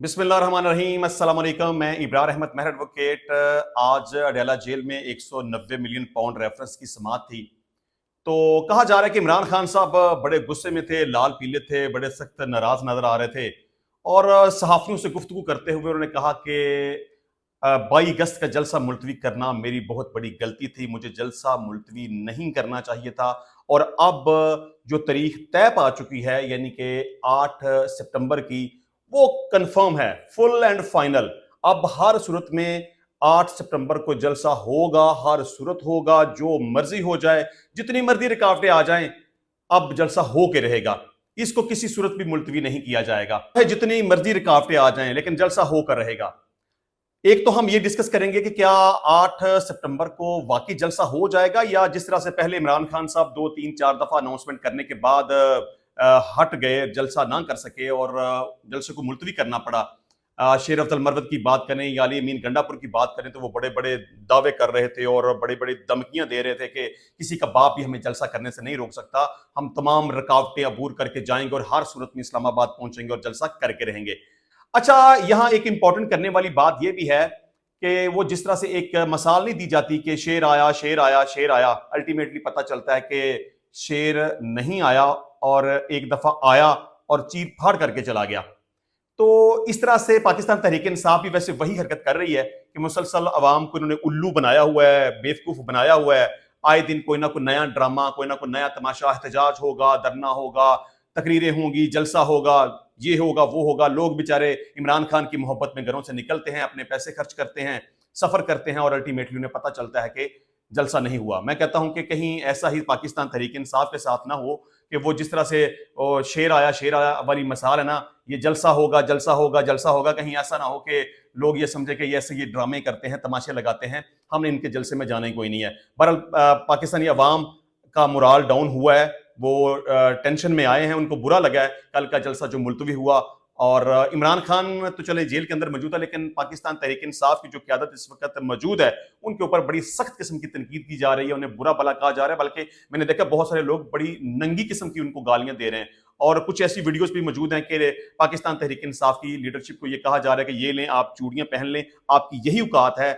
बिस्मिल्लाहिर्रहमानिर्रहीम, अस्सलाम वालेकुम। मैं इब्रार अहमद मेहर एडवोकेट। आज अडेला जेल में 190 मिलियन पाउंड रेफरेंस की समाअत थी। तो कहा जा रहा है कि इमरान खान साहब बड़े गुस्से में थे, लाल पीले थे, बड़े सख्त नाराज नजर आ रहे थे और सहाफियों से गुफ्तगू करते हुए उन्होंने कहा कि 22 अगस्त का जलसा मुलतवी करना मेरी बहुत बड़ी गलती थी, मुझे जलसा मुलतवी नहीं करना चाहिए था। और अब जो तारीख तय पा चुकी है यानी कि 8 सितंबर की, वो कंफर्म है, फुल एंड फाइनल। अब हर सूरत में 8 सितंबर को जलसा होगा, हर सूरत होगा, जो मर्जी हो जाए, जितनी मर्जी रुकावटें आ जाएं, अब जलसा हो के रहेगा। इसको किसी सूरत भी मुलतवी नहीं किया जाएगा, जितनी मर्जी रुकावटें आ जाएं, लेकिन जलसा होकर रहेगा। एक तो हम ये डिस्कस करेंगे कि क्या 8 सितंबर को वाकई जलसा हो जाएगा, या जिस तरह से पहले इमरान खान साहब 2 3 4 दफा अनाउंसमेंट करने के बाद हट गए, जलसा ना कर सके और जलसे को मुलतवी करना पड़ा। शेर अफजल मरवत की बात करें या अली अमीन गंडापुर की बात करें तो वो बड़े बड़े दावे कर रहे थे और बड़ी बड़ी धमकियां दे रहे थे कि किसी का बाप भी हमें जलसा करने से नहीं रोक सकता, हम तमाम रुकावटें अबूर करके जाएंगे और हर सूरत में इस्लामाबाद पहुंचेंगे और जलसा करके रहेंगे। अच्छा, यहाँ एक इंपॉर्टेंट करने वाली बात यह भी है कि वो जिस तरह से एक मसाल नहीं दी जाती कि शेर आया शेर आया शेर आया, अल्टीमेटली पता चलता है कि शेर नहीं आया और एक दफा आया और चीर फाड़ करके चला गया। तो इस तरह से पाकिस्तान तहरीक इंसाफ भी वैसे वही हरकत कर रही है कि मुसलसल अवाम को इन्होंने उल्लू बनाया हुआ है, बेवकूफ बनाया हुआ है। आए दिन कोई ना कोई नया ड्रामा, कोई ना कोई नया तमाशा, एहतजाज होगा, धरना होगा, तकरीरें होंगी, जलसा होगा, ये होगा वो होगा। लोग बेचारे इमरान खान की मोहब्बत में घरों से निकलते हैं, अपने पैसे खर्च करते हैं, सफर करते हैं और अल्टीमेटली उन्हें पता चलता है कि जलसा नहीं हुआ। मैं कहता हूं कि कहीं ऐसा ही पाकिस्तान तहरीक इंसाफ के साथ ना हो कि वो जिस तरह से शेर आया वाली मसाल है ना, ये जलसा होगा जलसा होगा जलसा होगा, कहीं ऐसा ना हो कि लोग ये समझे कि ऐसे ये ड्रामे करते हैं, तमाशे लगाते हैं, हमने इनके जलसे में जाना ही कोई नहीं है। बहरहाल पाकिस्तानी अवाम का मोराल डाउन हुआ है, वो टेंशन में आए हैं, उनको बुरा लगा है कल का जलसा जो मुलतवी हुआ। और इमरान खान तो चले जेल के अंदर मौजूद है, लेकिन पाकिस्तान तहरीक इंसाफ की जो क़यादत इस वक्त मौजूद है, उनके ऊपर बड़ी सख्त किस्म की तनकीद की जा रही है, उन्हें बुरा भला कहा जा रहा है। बल्कि मैंने देखा बहुत सारे लोग बड़ी नंगी किस्म की उनको गालियां दे रहे हैं और कुछ ऐसी वीडियोस भी मौजूद हैं कि पाकिस्तान तहरीक इंसाफ की लीडरशिप को ये कहा जा रहा है कि ये लें, आप चूड़ियां पहन लें, आपकी यही औकात है,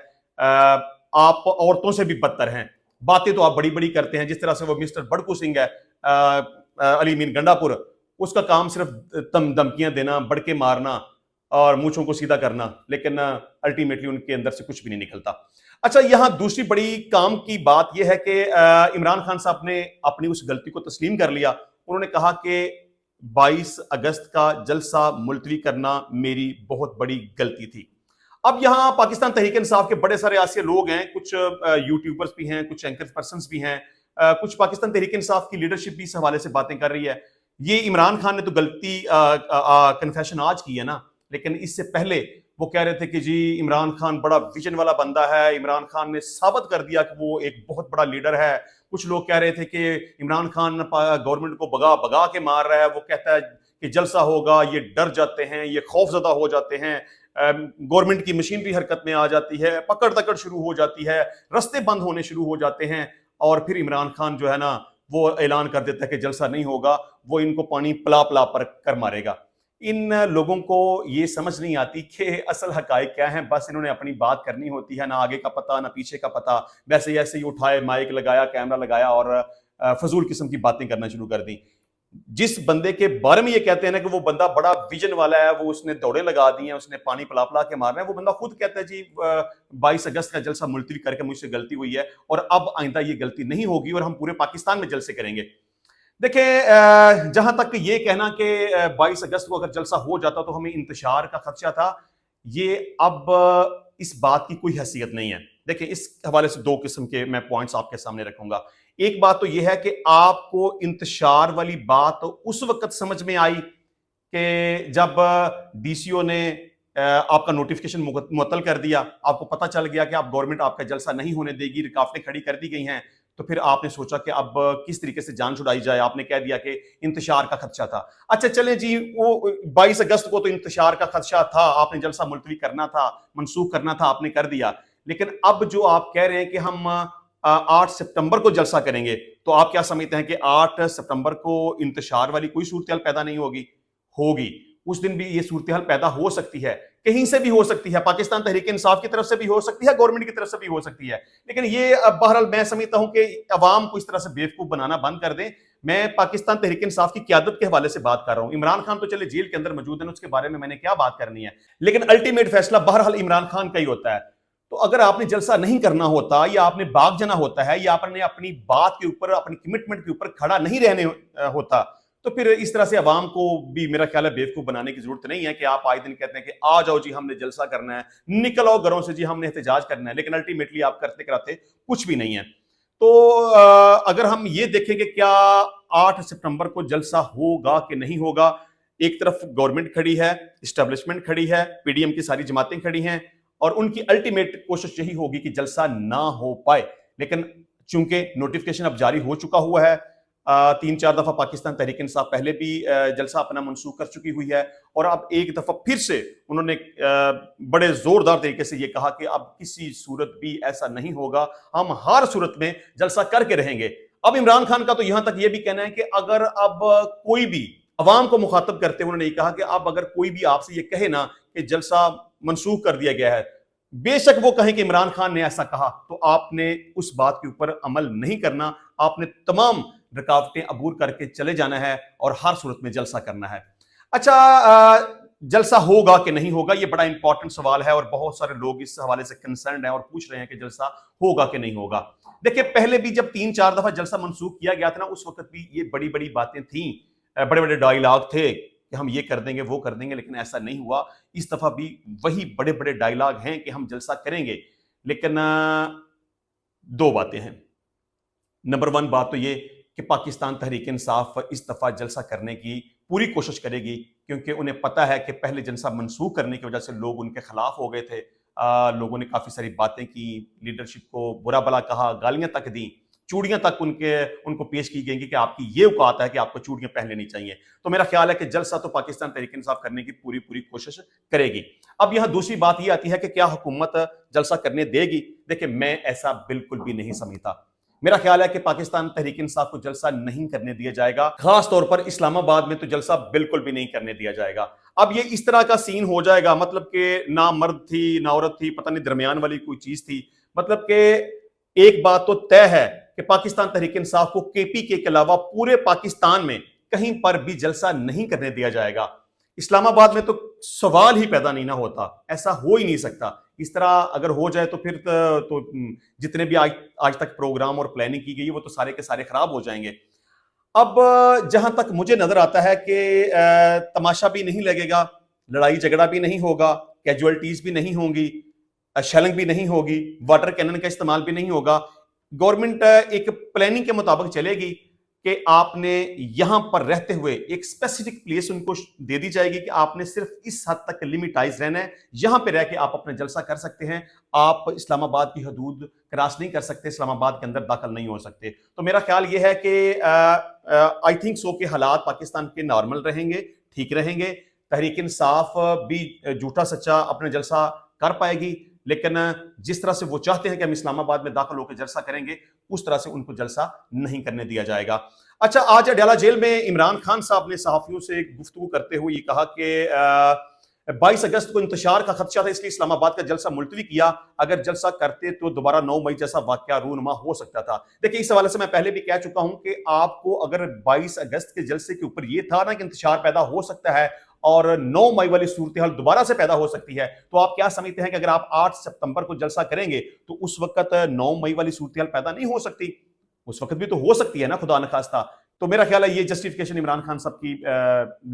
आप औरतों से भी बदतर हैं, बातें तो आप बड़ी बड़ी करते हैं। जिस तरह से वो मिस्टर बड़कू सिंह है, अली मीन गंडापुर, उसका काम सिर्फ धमकियां देना, बड़के मारना और मूंछों को सीधा करना, लेकिन अल्टीमेटली उनके अंदर से कुछ भी नहीं निकलता। अच्छा, यहां दूसरी बड़ी काम की बात यह है कि इमरान खान साहब ने अपनी उस गलती को तस्लीम कर लिया। उन्होंने कहा कि 22 अगस्त का जलसा मुलतवी करना मेरी बहुत बड़ी गलती थी। अब यहां पाकिस्तान तहरीक इंसाफ के बड़े सारे ऐसे लोग हैं, कुछ यूट्यूबर्स भी हैं, कुछ एंकर पर्सन्स भी हैं, कुछ पाकिस्तान तहरीक इंसाफ की लीडरशिप भी इस हवाले से बातें कर रही है। ये इमरान खान ने तो गलती कन्फेशन आज की है ना, लेकिन इससे पहले वो कह रहे थे कि जी इमरान खान बड़ा विजन वाला बंदा है, इमरान खान ने साबित कर दिया कि वो एक बहुत बड़ा लीडर है। कुछ लोग कह रहे थे कि इमरान खान गवर्नमेंट को भगा भगा के मार रहा है, वो कहता है कि जलसा होगा, ये डर जाते हैं, ये खौफजदा हो जाते हैं, गवर्नमेंट की मशीनरी हरकत में आ जाती है, पकड़ दकड़ शुरू हो जाती है, रास्ते बंद होने शुरू हो जाते हैं और फिर इमरान खान जो है ना वो ऐलान कर देता है कि जलसा नहीं होगा, वो इनको पानी पिला पिला पर कर मारेगा। इन लोगों को ये समझ नहीं आती कि असल हकायक क्या है, बस इन्होंने अपनी बात करनी होती है, ना आगे का पता ना पीछे का पता। वैसे ऐसे ही उठाए, माइक लगाया, कैमरा लगाया और फजूल किस्म की बातें करना शुरू कर दी। जिस बंदे के बारे में ये कहते हैं ना कि वो बंदा बड़ा विजन वाला है, वो उसने दौड़े लगा दी हैं, उसने पानी पिला पिला के मारना है, वो बंदा खुद कहता है जी 22 अगस्त का जलसा मुलतवी करके मुझसे गलती हुई है और अब आइंदा ये गलती नहीं होगी और हम पूरे पाकिस्तान में जलसे करेंगे। देखिए, जहां तक ये कहना कि 22 अगस्त को अगर जलसा हो जाता तो हमें इंतशार का खदशा था, ये अब इस बात की कोई हैसियत नहीं है। देखिए, इस हवाले से दो किस्म के मैं पॉइंट्स आपके सामने रखूंगा। एक बात तो यह है कि आपको इंतशार वाली बात उस वक्त समझ में आई कि जब डीसीओ ने आपका नोटिफिकेशन मुअत्तल कर दिया, आपको पता चल गया कि आप गवर्नमेंट आपका जलसा नहीं होने देगी, रुकावटें खड़ी कर दी गई हैं, तो फिर आपने सोचा कि अब किस तरीके से जान छुड़ाई जाए। आपने कह दिया कि इंतशार का खदशा था। अच्छा चलें जी, वो 22 अगस्त को तो इंतशार का खदशा था, आपने जलसा मुलतवी करना था, मनसूख करना था, आपने कर दिया। लेकिन अब जो आप कह रहे हैं कि हम 8 सितंबर को जलसा करेंगे, तो आप क्या समझते हैं कि 8 सितंबर को इंतशार वाली कोई सूरत पैदा नहीं होगी? होगी। उस दिन भी ये सूरत-ए-हाल पैदा हो सकती है, कहीं से भी हो सकती है, पाकिस्तान तहरीक इंसाफ की तरफ से भी हो सकती है, गवर्नमेंट की तरफ से भी हो सकती है। लेकिन ये बहरहाल मैं समझता हूं कि अवाम को इस तरह से बेवकूफ बनाना बंद कर दें। मैं पाकिस्तान तहरीक इंसाफ की क़यादत के हवाले से बात कर रहा हूं। इमरान खान तो चले जेल के अंदर मौजूद हैं, उसके बारे में मैंने क्या बात करनी है, लेकिन अल्टीमेट फैसला बहरहाल इमरान खान का ही होता है। तो अगर आपने जलसा नहीं करना होता, या आपने भाग जाना होता है, या आपने अपनी बात के ऊपर, अपनी कमिटमेंट के ऊपर खड़ा नहीं रहने होता, तो फिर इस तरह से अवाम को भी मेरा ख्याल है बेवकूफ बनाने की जरूरत नहीं है कि आप आए दिन कहते हैं कि आ जाओ जी हमने जलसा करना है, निकल आओ घरों से जी हमने एहतजाज करना है, लेकिन अल्टीमेटली आप करते कराते कुछ भी नहीं है। तो अगर हम ये देखें कि क्या 8 सितंबर को जलसा होगा कि नहीं होगा, एक तरफ गवर्नमेंट खड़ी है, इस्टेब्लिशमेंट खड़ी है, पीडीएम की सारी जमातें खड़ी हैं, और उनकी अल्टीमेट कोशिश यही होगी कि जलसा ना हो पाए। लेकिन चूंकि नोटिफिकेशन अब जारी हो चुका हुआ है, 3-4 दफा पाकिस्तान तहरीक इंसाफ पहले भी जलसा अपना मनसूख कर चुकी हुई है, और अब एक दफा फिर से उन्होंने बड़े जोरदार तरीके से ये कहा कि अब किसी सूरत भी ऐसा नहीं होगा, हम हर सूरत में जलसा करके रहेंगे। अब इमरान खान का तो यहां तक ये भी कहना है कि अगर अब कोई भी अवाम को मुखातब करते हुए उन्होंने ये कहा कि अब अगर कोई भी आपसे ये कहे ना कि जलसा मनसूख कर दिया गया है, बेशक वो कहें कि इमरान खान ने ऐसा कहा, तो आपने उस बात के ऊपर अमल नहीं करना, आपने तमाम रुकावटें अबूर करके चले जाना है और हर सूरत में जलसा करना है। अच्छा, जलसा होगा कि नहीं होगा, ये बड़ा इंपॉर्टेंट सवाल है, और बहुत सारे लोग इस हवाले से कंसर्न्ड हैं और पूछ रहे हैं कि जलसा होगा कि नहीं होगा। देखिए, पहले भी जब 3-4 दफा जलसा मनसूख किया गया था ना, उस वक्त भी ये बड़ी बड़ी बातें थी, बड़े बड़े डायलॉग थे कि हम ये कर देंगे वो कर देंगे, लेकिन ऐसा नहीं हुआ। इस दफा भी वही बड़े बड़े डायलॉग हैं कि हम जलसा करेंगे, लेकिन दो बातें हैं। नंबर 1 बात तो ये कि पाकिस्तान तहरीक इंसाफ इस दफा जलसा करने की पूरी कोशिश करेगी, क्योंकि उन्हें पता है कि पहले जलसा मनसूख करने की वजह से लोग उनके खिलाफ हो गए थे। लोगों ने काफी सारी बातें की, लीडरशिप को बुरा भला कहा, गालियां तक दी, चूड़ियां तक उनको पेश की गई कि आपकी ये औकात है कि आपको चूड़ियां पहन लेनी चाहिए। तो मेरा ख्याल है कि जलसा तो पाकिस्तान तहरीक इंसाफ करने की पूरी पूरी कोशिश करेगी। अब यहां दूसरी बात ये आती है कि क्या हुकूमत जलसा करने देगी? देखिए, मैं ऐसा बिल्कुल भी नहीं समझता। मेरा ख्याल है कि पाकिस्तान तहरीक इंसाफ को जलसा नहीं करने दिया जाएगा, खास तौर पर इस्लामाबाद में तो जलसा बिल्कुल भी नहीं करने दिया जाएगा। अब ये इस तरह का सीन हो जाएगा, मतलब कि ना मर्द थी ना औरत थी, पता नहीं दरमियान वाली कोई चीज थी। मतलब कि एक बात तो तय है कि पाकिस्तान तहरीक इंसाफ को केपीके के अलावा पूरे पाकिस्तान में कहीं पर भी जलसा नहीं करने दिया जाएगा। इस्लामाबाद में तो सवाल ही पैदा नहीं ना होता, ऐसा हो ही नहीं सकता। इस तरह अगर हो जाए तो फिर तो जितने भी आज तक प्रोग्राम और प्लानिंग की गई है वो तो सारे के सारे खराब हो जाएंगे। अब जहां तक मुझे नजर आता है कि तमाशा भी नहीं लगेगा, लड़ाई झगड़ा भी नहीं होगा, कैजुअलिटीज भी नहीं होंगी, शेलिंग भी नहीं होगी, वाटर कैनन का इस्तेमाल भी नहीं होगा। गवर्नमेंट एक प्लानिंग के मुताबिक चलेगी कि आपने यहां पर रहते हुए एक स्पेसिफिक प्लेस उनको दे दी जाएगी कि आपने सिर्फ इस हद तक लिमिटाइज रहना है, यहां पे रह के आप अपना जलसा कर सकते हैं, आप इस्लामाबाद की हदूद क्रॉस नहीं कर सकते, इस्लामाबाद के अंदर दाखिल नहीं हो सकते। तो मेरा ख्याल यह है कि आई थिंक सो के हालात पाकिस्तान के नॉर्मल रहेंगे, ठीक रहेंगे, तहरीक इंसाफ भी झूठा सच्चा अपना जलसा कर पाएगी, लेकिन जिस तरह से वो चाहते हैं कि हम इस्लामाबाद में दाखिल होकर जलसा करेंगे, उस तरह से उनको जलसा नहीं करने दिया जाएगा। अच्छा, आज अडयाला जेल में इमरान खान साहब ने सहाफियों से गुफ्तगू करते हुए ये कहा कि 22 अगस्त को इंतशार का खदशा था, इसलिए इस्लामाबाद का जलसा मुलतवी किया। अगर जलसा करते तो दोबारा 9 मई जैसा वाकया रूनुमा हो सकता था। देखिए, इस हवाले से मैं पहले भी कह चुका हूं कि आपको अगर 22 अगस्त के जलसे के ऊपर ये था ना कि इंतशार पैदा हो सकता है और 9 मई वाली सूरत-ए-हाल दोबारा से पैदा हो सकती है, तो आप क्या समझते हैं कि अगर आप 8 सितंबर को जलसा करेंगे तो उस वक्त 9 मई वाली सूरत-ए-हाल पैदा नहीं हो सकती? उस वक्त भी तो हो सकती है ना, खुदा न खास्ता। तो मेरा ख्याल है ये जस्टिफिकेशन इमरान खान साहब की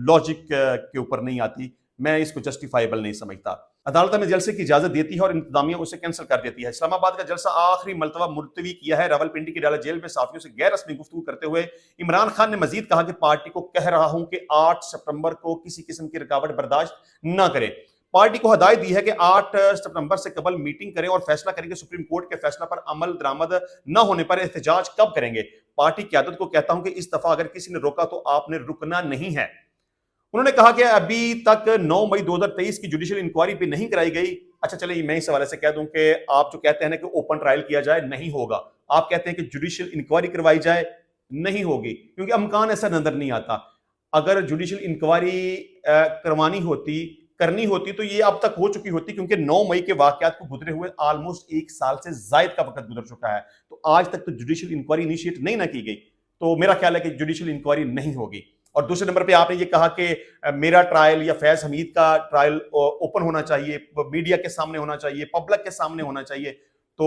लॉजिक के ऊपर नहीं आती, मैं इसको जस्टिफाइबल नहीं समझता। अदालत में जलसे की इजाजत देती है और इंतजामिया उसे कैंसिल कर देती है। इस्लामाबाद का जलसा आखिरी मरतबा मुलतवी किया है। रावलपिंडी की अडयाला जेल में साफियों से गैर रस्मी गुफ्तगू करते हुए इमरान खान ने मजीद कहा कि पार्टी को कह रहा हूं कि 8 सितंबर को किसी किस्म की रुकावट बर्दाश्त न करें। पार्टी को हदायत दी है कि 8 सितंबर से कबल मीटिंग करें और फैसला करेंगे सुप्रीम कोर्ट के फैसला पर अमल दरामद न होने पर एहतजाज कब करेंगे। पार्टी क़यादत को कहता हूं कि इस दफा अगर किसी ने रोका तो आपने रुकना नहीं है। उन्होंने कहा कि अभी तक 9 मई 2023 की जुडिशियल इंक्वायरी भी नहीं कराई गई। अच्छा, चलिए मैं इस हवाले से कह दूं कि आप जो कहते हैं ना कि ओपन ट्रायल किया जाए, नहीं होगा। आप कहते हैं कि जुडिशियल इंक्वायरी करवाई जाए, नहीं होगी, क्योंकि अमकान ऐसा नजर नहीं आता। اگر جوڈیشل انکوائری کرنی ہوتی تو یہ اب تک ہو چکی ہوتی، کیونکہ 9 مئی کے واقعات کو گزرے ہوئے آلموسٹ 1 سال سے زائد کا وقت گزر چکا ہے، تو آج تک تو جوڈیشل انکوائری انیشیٹ نہیں نہ کی گئی، تو میرا خیال ہے کہ جوڈیشل انکوائری نہیں ہوگی۔ اور دوسرے نمبر پہ آپ نے یہ کہا کہ میرا ٹرائل یا فیض حمید کا ٹرائل اوپن ہونا چاہیے، میڈیا کے سامنے ہونا چاہیے، پبلک کے سامنے ہونا چاہیے، تو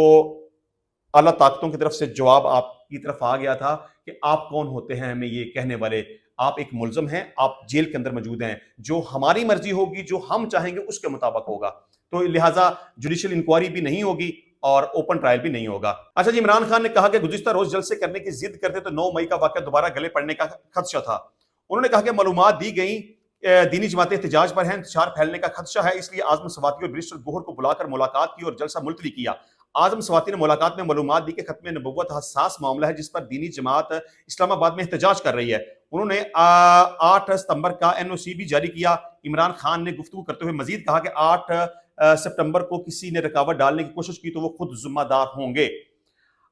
اعلیٰ طاقتوں کی طرف سے جواب آپ کی طرف آ گیا تھا کہ آپ کون ہوتے ہیں ہمیں یہ کہنے والے، آپ ایک ملزم ہیں، آپ جیل کے اندر موجود ہیں، جو ہماری مرضی ہوگی، جو ہم چاہیں گے اس کے مطابق ہوگا، تو لہٰذا جوڈیشل انکوائری بھی نہیں ہوگی اور اوپن ٹرائل بھی نہیں ہوگا۔ اچھا جی، عمران خان نے کہا کہ گزشتہ روز جلسے کرنے کی ضد کرتے تو 9 مئی کا واقعہ دوبارہ گلے پڑنے کا خدشہ تھا۔ انہوں نے کہا کہ معلومات دی گئیں، دینی جماعتیں احتجاج پر ہیں، انتشار پھیلنے کا خدشہ ہے، اس لیے اعظم سواتی اور بیرسٹر گوہر کو بلا کر ملاقات کی اور جلسہ ملتوی کیا۔ اعظم سواتی نے ملاقات میں معلومات دی کہ ختم نبوت حساس معاملہ ہے جس پر دینی جماعت اسلام آباد میں احتجاج کر رہی ہے۔ انہوں نے 8 ستمبر کا NOC بھی جاری کیا۔ عمران خان نے گفتگو کرتے ہوئے مزید کہا کہ 8 سپٹمبر کو کسی نے رکاوٹ ڈالنے کی کوشش کی تو وہ خود ذمہ دار ہوں گے۔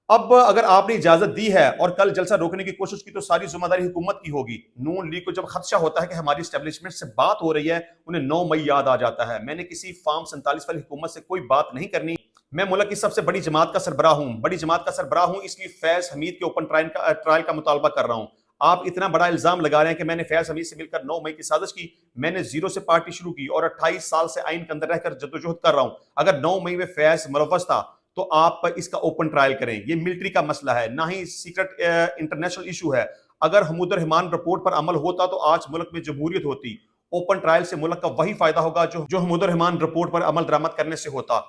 اب اگر آپ نے اجازت دی ہے اور کل جلسہ روکنے کی کوشش کی تو ساری ذمہ داری حکومت کی ہوگی۔ نون لیگ کو جب خدشہ ہوتا ہے کہ ہماری اسٹیبلشمنٹ سے بات ہو رہی ہے، انہیں 9 مئی یاد آ جاتا ہے۔ میں نے کسی فارم 47 والی حکومت سے کوئی بات نہیں کرنی، میں ملک کی سب سے بڑی جماعت کا سربراہ ہوں، اس لیے فیض حمید کے اوپن ٹرائل کا مطالبہ کر رہا ہوں۔ آپ اتنا بڑا الزام لگا رہے ہیں کہ میں نے فیض حمید سے مل کر 9 مئی کی سازش کی، میں نے 0 سے پارٹی شروع کی اور 28 سال سے آئین کے اندر رہ کر جدوجہد کر رہا ہوں۔ اگر 9 مئی میں فیض ملوث تھا تو آپ اس کا اوپن ٹرائل کریں، یہ ملٹری کا مسئلہ ہے، نہ ہی سیکرٹ انٹرنیشنل ایشو ہے۔ اگر حمود الرحمان رپورٹ پر عمل ہوتا تو آج ملک میں جمہوریت ہوتی۔ اوپن ٹرائل سے ملک کا وہی فائدہ ہوگا جو حمود الرحمان رپورٹ پر عمل درآمد کرنے سے ہوتا۔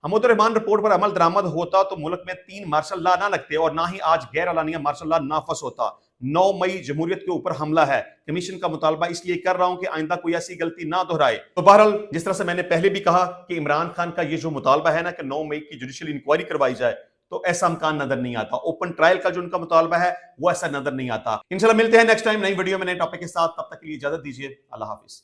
حمود الرحمان رپورٹ پر عمل درآمد ہوتا تو ملک میں 3 مارشل لا نہ لگتے اور نہ ہی آج غیر اعلانیہ مارشل لا نافذ ہوتا۔ 9 مئی جمہوریت کے اوپر حملہ ہے، کمیشن کا مطالبہ اس لیے کر رہا ہوں کہ آئندہ کوئی ایسی غلطی نہ دہرائے۔ تو بہرحال جس طرح سے میں نے پہلے بھی کہا کہ عمران خان کا یہ جو مطالبہ ہے نا کہ 9 مئی کی جوڈیشل انکوائری کروائی جائے، تو ایسا امکان نظر نہیں آتا۔ اوپن ٹرائل کا جو ان کا مطالبہ ہے وہ ایسا نظر نہیں آتا۔ انشاءاللہ ملتے ہیں نیکسٹ ٹائم نئی ویڈیو میں نئے ٹاپک کے ساتھ، تب تک کے لیے اجازت دیجیے، اللہ حافظ۔